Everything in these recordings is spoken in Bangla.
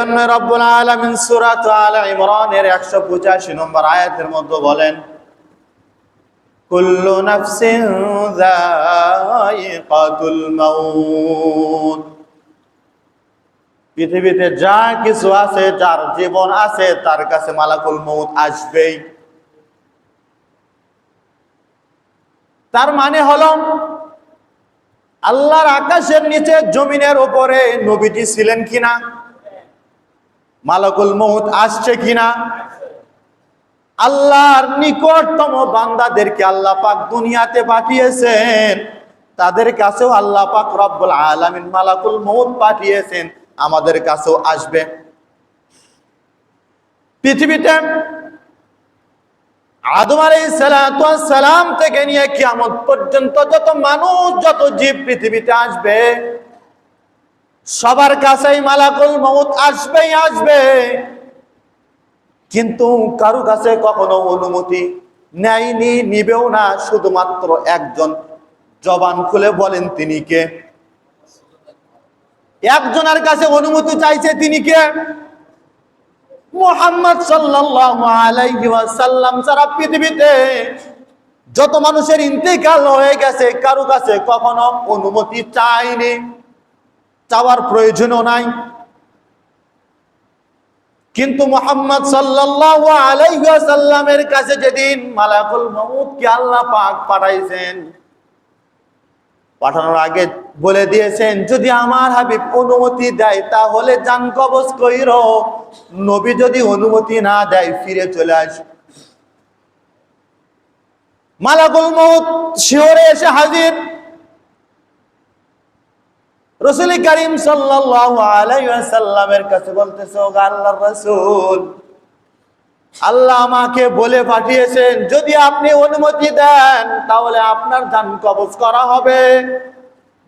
এজন্য রব্বুল আলামিন সূরা আলে ইমরানের 185 নম্বর আয়াতের মধ্যে বলেন, কুল্লু নাফসিন যায়িকাতুল মাউত। পৃথিবীতে যা কিছু আছে, যার জীবন আছে, তার কাছে মালাকুল মউত আসবেই। তার মানে হলো আল্লাহর আকাশের নিচে জমিনের উপরে নবীজি ছিলেন কিনা, মালাকুল মউত আসছে কিনা, আল্লাহর নিকটতম বান্দাদেরকে আল্লাহ পাক দুনিয়াতে পাঠিয়েছেন, তাদের কাছেও আল্লাহ পাক রব্বুল আলামিন মালাকুল মউত পাঠিয়েছেন, আমাদের কাছেও আসবে। পৃথিবীতে আদম আলাইহিস সালাতু ওয়াস সালাম থেকে নিয়ে কিয়ামত পর্যন্ত যত মানুষ, যত জীব পৃথিবীতে আসবে, সবার কাছেই মালাকুল মউত আসবেই আসবে। কিন্তু কারো কাছে কখনো অনুমতি নেয়নি, নিবেও না। শুধুমাত্র একজন জবান খুলে বলেন তিনি কে? একজনের কাছে অনুমতি চাইছে, তিনি কে? মুহাম্মদ সাল্লাল্লাহু আলাইহি ওয়াসাল্লাম। সারা পৃথিবীতে যত মানুষের ইন্তেকাল হয়ে গেছে, কারো কাছে কখনো অনুমতি চায়নি, চাওয়ার প্রয়োজনও নাই। কিন্তু মুহাম্মদ সাল্লাল্লাহু আলাইহি ওয়াসাল্লামের কাছে যেদিন মালাকুল মউত কে আল্লাহ পাক পাঠাইছেন, পাঠানোর আগে বলে দিয়েছেন, যদি আমার হাবিব অনুমতি দেয় তাহলে জান কবজ কইরো, নবী যদি অনুমতি না দেয় ফিরে চলে আস। মালাকুল মউত শিহরে এসে হাজির। রাসূল করিম সাল্লাল্লাহু আলাইহি ওয়াসাল্লামের কাছে বলতেছে, ও আল্লাহর রাসূল, আল্লাহ আমাকে বলে পাঠিয়েছেন যদি আপনি অনুমতি দেন তাহলে আপনার জান কবজ করা হবে,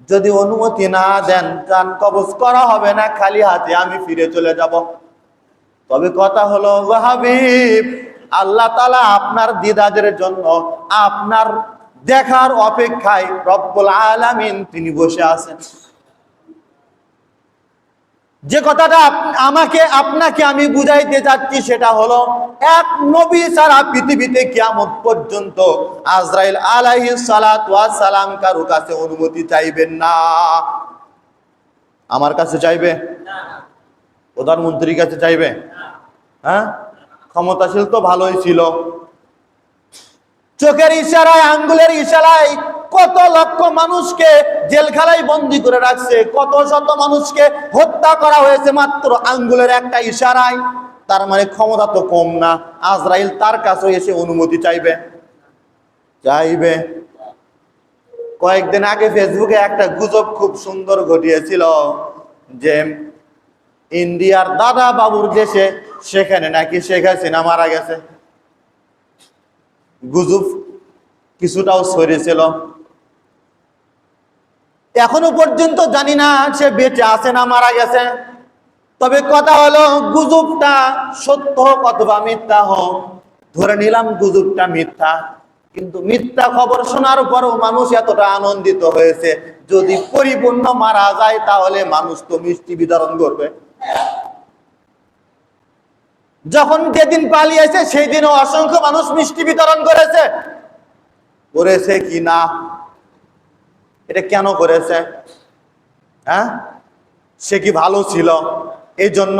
যদি অনুমতি না দেন জান কবজ করা হবে না, খালি হাতে আমি ফিরে চলে যাব। তবে কথা হলো গো হাবিব, আল্লাহ তাআলা আপনার দিদারের জন্য, আপনার দেখার অপেক্ষায় রব্বুল আলামিন তিনি বসে আছেন। যে কথাটা আপনাকে আমি বুঝাইতে যাচ্ছি সেটা হলো, এক নবী সারা পৃথিবীতে কিয়ামত পর্যন্ত আজরাইল আলাইহিস সালাতু ওয়াস সালাম কারো কাছে অনুমতি চাইবেন না। আমার কাছে চাইবে না, প্রধানমন্ত্রীর কাছে চাইবে? হ্যাঁ, ক্ষমতাশীল তো ভালোই ছিল। চোখের ইশারায়, আঙ্গুলের ইশারায় কত লক্ষ মানুষকে জেলখানায় বন্দী করে রাখছে, কত শত মানুষকে হত্যা করা হয়েছে মাত্র আঙ্গুলের একটা ইশারায়। তার মানে ক্ষমতা তো কম না। আজরাইল তার কাছে এসে অনুমতি চাইবে? চাইবে। কয়েকদিন আগে ফেসবুকে একটা গুজব খুব সুন্দর ঘটিয়েছিল যে ইন্ডিয়ার দাদা বাবুর দেশে, সেখানে নাকি শেখ হাসিনা মারা গেছে। গুজব কিছুটাও ছড়িয়েছিল। এখনো পর্যন্ত জানি না সে বেঁচে আছে না মারা গেছে। তবে কথা হলো, গুজবটা সত্য হোক অথবা মিথ্যা হোক, ধরে নিলাম গুজবটা মিথ্যা, কিন্তু মিথ্যা খবর শোনার পরও মানুষ এতটা আনন্দিত হয়েছে। যদি পরিপূর্ণ মারা যায় তাহলে মানুষ তো মিষ্টি বিতরণ করবে। যখন যেদিন পালিয়েছে সেই দিনও অসংখ্য মানুষ মিষ্টি বিতরণ করেছে। করেছে কি না, এটা কেন করেছে? হ্যাঁ, সে কি ভালো ছিল এই জন্য,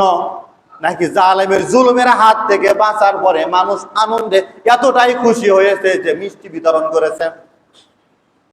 নাকি জালেমের জুলুমের হাত থেকে বাঁচার পরে মানুষ আনন্দে এতটাই খুশি হয়েছে যে মিষ্টি বিতরণ করেছে?